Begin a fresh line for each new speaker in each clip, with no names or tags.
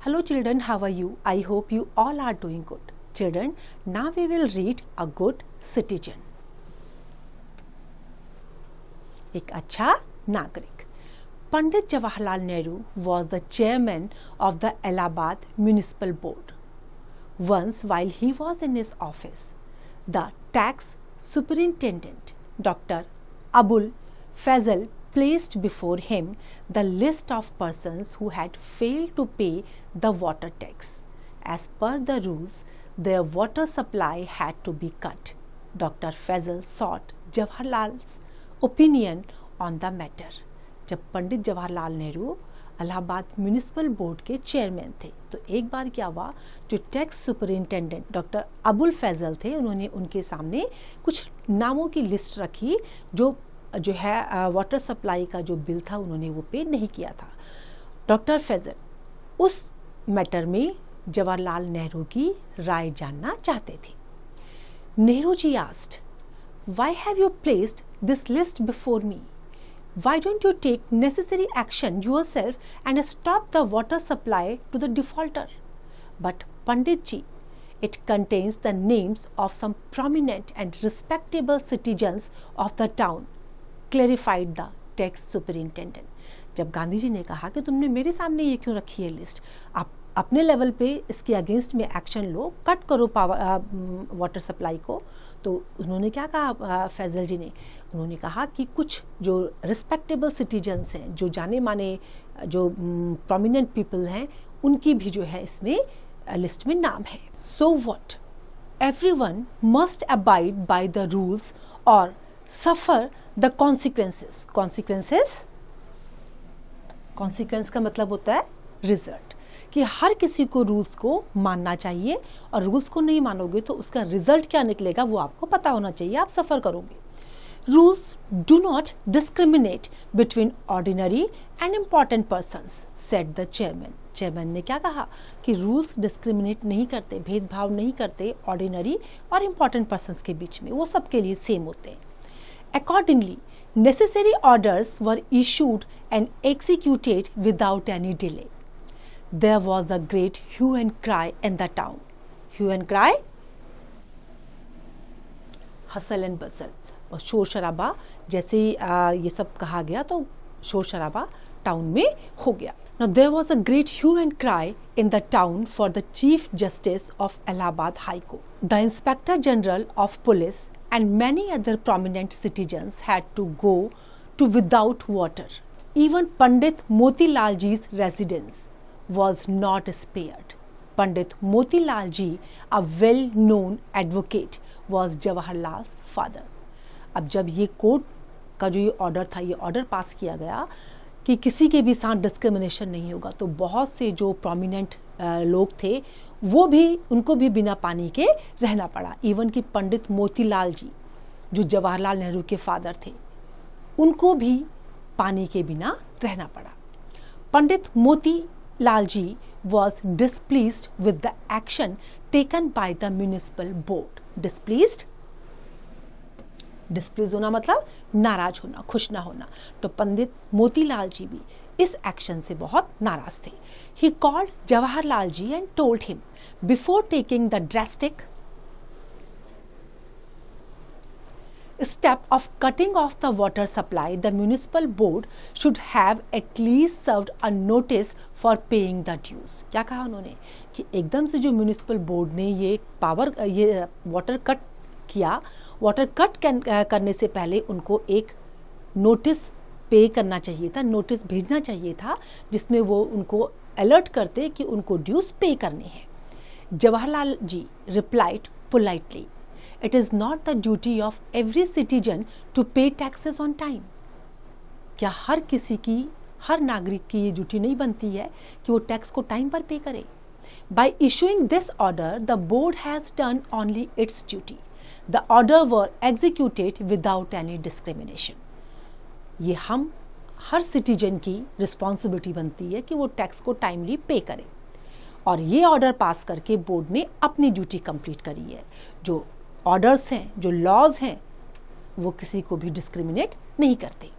Hello children, how are you? I hope you all are doing good. Children, now we will read a good citizen. एक अच्छा नागरिक. Pandit Jawaharlal Nehru was the chairman of the Allahabad Municipal Board. Once while he was in his office, the tax superintendent Dr. Abul Fazal placed before him the list of persons who had failed to pay the water tax. As per the rules, their water supply had to be cut. Dr. Fazal sought Jawaharlal's opinion on the matter. जब Pandit Jawaharlal Nehru Allahabad municipal board के chairman थे तो एक बार क्या हुआ, जो tax superintendent doctor Abul Faizal थे उन्होंने उनके सामने कुछ नामों की लिस्ट रखी जो है वाटर सप्लाई का जो बिल था उन्होंने वो पे नहीं किया था. डॉक्टर फैजल उस मैटर में जवाहरलाल नेहरू की राय जानना चाहते थे. Nehru ji asked, why have you placed this list before me? Why don't you take necessary action yourself and stop the water supply to the defaulter? But Pandit ji, it contains the names of some prominent and respectable citizens of the town, clarified the tax superintendent. जब गांधी जी ने कहा कि तुमने मेरे सामने ये क्यों रखी है लिस्ट, आप अपने लेवल पे इसके अगेंस्ट में एक्शन लो, कट करो वाटर सप्लाई को. तो उन्होंने क्या कहा फैजल जी ने, उन्होंने कहा कि कुछ जो रिस्पेक्टेबल सिटीजन्स हैं, जो जाने माने जो प्रोमिनेंट पीपल हैं, उनकी भी जो है इसमें लिस्ट में नाम है. So what, everyone must abide by the rules और सफर द कॉन्सिक्वेंसेस. कॉन्सिक्वेंस का मतलब होता है रिजल्ट, कि हर किसी को रूल्स को मानना चाहिए और रूल्स को नहीं मानोगे तो उसका रिजल्ट क्या निकलेगा वो आपको पता होना चाहिए, आप सफ़र करोगे. Rules do not discriminate between ordinary and important persons, said the chairman. Chairman ने क्या कहा कि रूल्स डिस्क्रिमिनेट नहीं करते, भेदभाव नहीं करते ऑर्डिनरी और इम्पॉर्टेंट पर्सन्स के बीच में, वो सबके लिए सेम होते हैं. Accordingly necessary orders were issued and executed without any delay. There was a great hue and cry in the town. Hue and cry, hustle and bustle, और शोर शराबा. जैसे ये सब कहा गया तो शोर शराबा टाउन में हो गया. Now there was a great hue and cry in the town for the Chief Justice of Allahabad High Court. The Inspector General of Police and many other prominent citizens had to go to without water. Even Pandit Motilal Ji's residence was not spared. Pandit Motilal Ji, a well-known advocate, was Jawaharlal's father. अब जब ये court का जो ये order था, ये order pass किया गया कि किसी के भी साथ डिस्क्रिमिनेशन नहीं होगा, तो बहुत से जो प्रोमिनेंट लोग थे वो भी, उनको भी बिना पानी के रहना पड़ा. इवन कि पंडित मोतीलाल जी जो जवाहरलाल नेहरू के फादर थे, उनको भी पानी के बिना रहना पड़ा. पंडित मोतीलाल जी was displeased with the action taken by the municipal board. डिस्प्लीज होना मतलब नाराज होना, खुश ना होना. तो पंडित मोतीलाल जी भी इस एक्शन से बहुत नाराज थे. He called Jawaharlal ji and told him, before taking the drastic step of cutting off the water supply, the municipal board should have at least served a notice for paying the dues. क्या कहा उन्होंने कि एकदम से जो municipal board ने ये water cut किया, वाटर कट करने से पहले उनको एक नोटिस पे करना चाहिए था, नोटिस भेजना चाहिए था, जिसमें वो उनको अलर्ट करते कि उनको ड्यूज पे करने हैं. Jawaharlal ji replied politely, it is not the duty of every citizen to pay taxes on time. क्या हर किसी की, हर नागरिक की ये ड्यूटी नहीं बनती है कि वो टैक्स को टाइम पर पे करे? Bye issuing this order the board has done only it's duty. The order were executed without any discrimination. ये हम हर सिटीजन की रिस्पॉन्सिबिलिटी बनती है कि वो टैक्स को टाइमली पे करे, और ये ऑर्डर पास करके बोर्ड ने अपनी ड्यूटी कंप्लीट करी है. जो ऑर्डर्स हैं, जो लॉज हैं, वो किसी को भी डिस्क्रिमिनेट नहीं करते.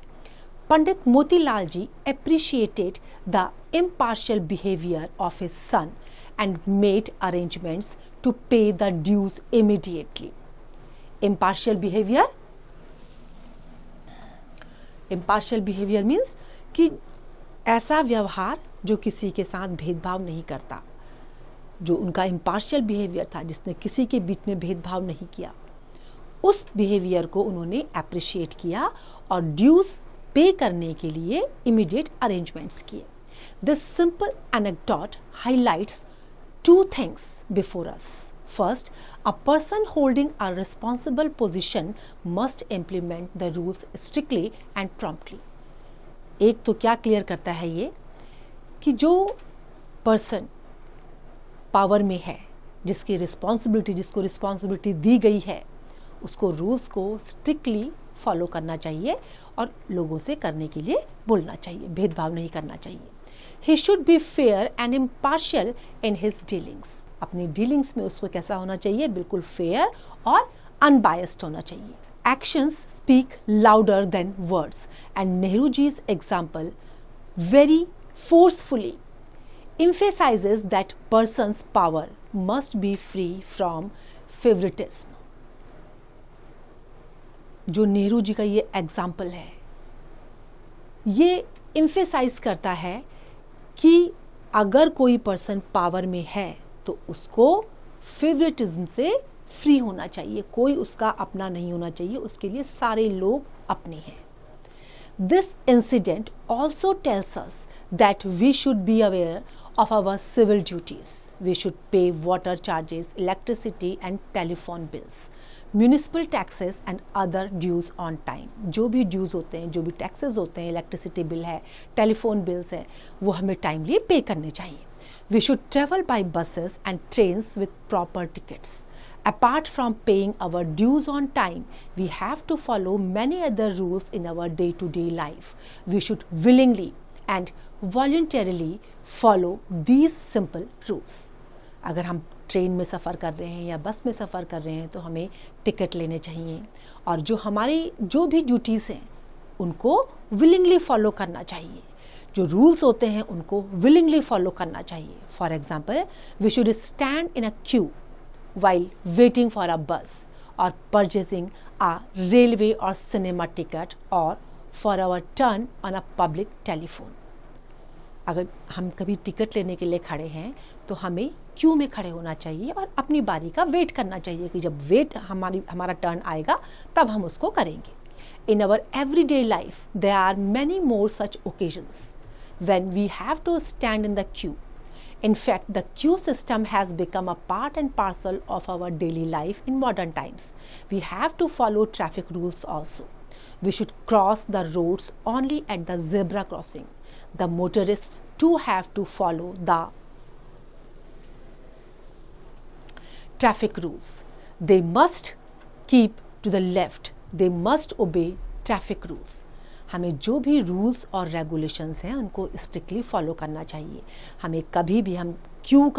Pandit Motilal ji appreciated the impartial behavior of his son and made arrangements to pay the dues immediately. Impartial behavior means कि ऐसा व्यवहार जो किसी के साथ भेदभाव नहीं करता, जो उनका इम्पार्शियल बिहेवियर था, जिसने किसी के बीच में भेदभाव नहीं किया, उस बिहेवियर को उन्होंने अप्रिशिएट किया और ड्यूज पे करने के लिए इमीडिएट अरेंजमेंट्स किए. This simple anecdote highlights two things before us. First, a person holding a responsible position must implement the rules strictly and promptly. एक तो क्या क्लियर करता है ये कि जो पर्सन पावर में है, जिसको रिस्पॉन्सिबिलिटी दी गई है, उसको रूल्स को स्ट्रिक्टली फॉलो करना चाहिए और लोगों से करने के लिए बोलना चाहिए, भेदभाव नहीं करना चाहिए. He should be fair and impartial in his dealings. अपनी डीलिंग्स में उसको कैसा होना चाहिए? बिल्कुल फेयर और अनबायस्ड होना चाहिए. Actions speak louder than words, and Nehruji's example very forcefully emphasizes that person's power must be free from favoritism. जो नेहरू जी का ये एग्जाम्पल है, ये emphasize करता है कि अगर कोई पर्सन पावर में है तो उसको फेवरेटिज्म से फ्री होना चाहिए, कोई उसका अपना नहीं होना चाहिए, उसके लिए सारे लोग अपने हैं. This incident also tells us that we should be aware of our civil duties. We should pay water charges, electricity and telephone bills, municipal taxes and other dues on time. जो भी dues होते हैं, जो भी taxes होते हैं, electricity bill है, telephone bills है, वो हमें timely pay करने चाहिए. We should travel by buses and trains with proper tickets. Apart from paying our dues on time, we have to follow many other rules in our day-to-day life. We should willingly and voluntarily follow these simple rules. अगर हम train में सफ़र कर रहे हैं या बस में सफ़र कर रहे हैं तो हमें टिकट लेने चाहिए और जो भी ड्यूटीज़ हैं उनको विलिंगली फॉलो करना चाहिए. जो रूल्स होते हैं उनको विलिंगली फॉलो करना चाहिए. For example, we should stand in a queue while waiting for a bus or purchasing a railway or cinema ticket or for our turn on a public telephone. अगर हम कभी ticket लेने के लिए खड़े हैं तो हमें क्यू में खड़े होना चाहिए और अपनी बारी का वेट करना चाहिए कि जब हमारा टर्न आएगा तब हम उसको करेंगे. In our everyday life, there are many more such occasions when we have to stand in the queue. In fact, the queue system has become a part and parcel of our daily life in modern times. We have to follow traffic rules also. We should cross the roads only at the zebra crossing. The motorists too have to follow the traffic rules. They must keep to the left. They must obey traffic rules. हमें जो भी rules और regulations हैं उनको strictly follow करना चाहिए. हमें कभी भी हम क्यू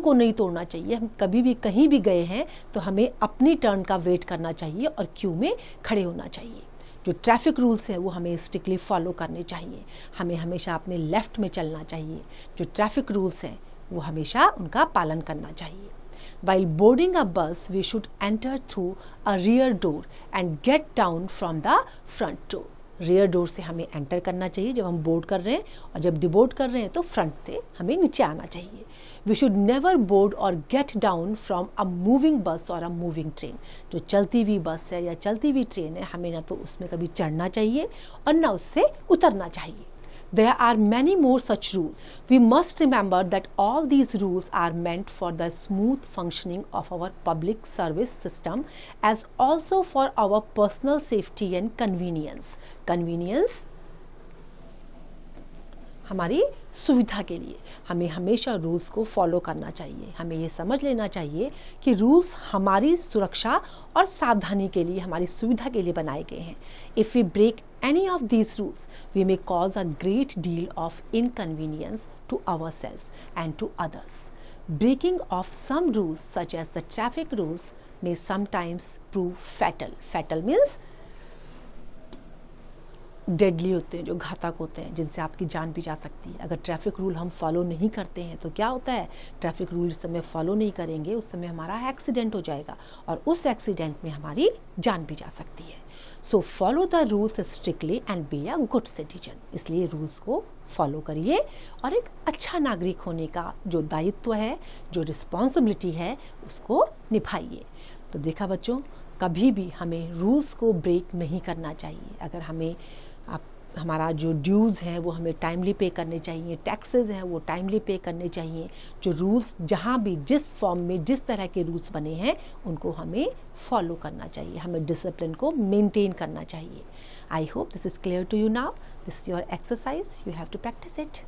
को नहीं तोड़ना चाहिए. हम कभी भी कहीं भी गए हैं तो हमें अपनी टर्न का वेट करना चाहिए और क्यू में खड़े होना चाहिए. जो ट्रैफिक रूल्स हैं वो हमें स्ट्रिक्टली फॉलो करने चाहिए. हमें हमेशा अपने लेफ़्ट में चलना चाहिए. जो ट्रैफिक रूल्स हैं वो हमेशा उनका पालन करना चाहिए. While boarding a bus, we should enter through a rear door and get down from the front door. Rear door से हमें एंटर करना चाहिए जब हम बोर्ड कर रहे हैं और जब डिबोर्ड कर रहे हैं तो फ्रंट से हमें नीचे आना चाहिए. वी शुड नेवर बोर्ड और get down from a moving बस और अ मूविंग ट्रेन. जो चलती हुई बस है या चलती हुई ट्रेन है हमें ना तो उसमें कभी चढ़ना चाहिए और ना उससे उतरना चाहिए. There are many more such rules. We must remember that all these rules are meant for the smooth functioning of our public service system as also for our personal safety and convenience. Convenience हमारी सुविधा के लिए हमें हमेशा rules को follow करना चाहिए. हमें ये समझ लेना चाहिए कि रूल्स हमारी सुरक्षा और सावधानी के लिए, हमारी सुविधा के लिए बनाए गए हैं. If we break any of these rules, we may cause a great deal of inconvenience to ourselves and to others. Breaking of some rules, such as the traffic rules, may sometimes prove fatal. Fatal means deadly होते हैं, जो घातक होते हैं, जिनसे आपकी जान भी जा सकती है। अगर ट्रैफिक रूल हम फॉलो नहीं करते हैं तो क्या होता है, ट्रैफिक रूल जिस समय फॉलो नहीं करेंगे उस समय हमारा एक्सीडेंट हो जाएगा और उस एक्सीडेंट में हमारी जान भी जा सकती है। So follow the rules strictly and be a good citizen. इसलिए रूल्स को फॉलो करिए और एक अच्छा नागरिक होने का जो दायित्व है, जो रिस्पॉन्सिबिलिटी है, उसको निभाइए। तो देखा बच्चों, कभी भी हमें रूल्स को ब्रेक नहीं करना चाहिए। अगर हमें हमारा जो ड्यूज़ है वो हमें टाइमली पे करने चाहिए, टैक्सेस हैं वो टाइमली पे करने चाहिए। जो रूल्स जहाँ भी जिस फॉर्म में जिस तरह के रूल्स बने हैं उनको हमें फॉलो करना चाहिए, हमें डिसिप्लिन को मेंटेन करना चाहिए। I hope this is clear to you now. This is your exercise, you have to practice it.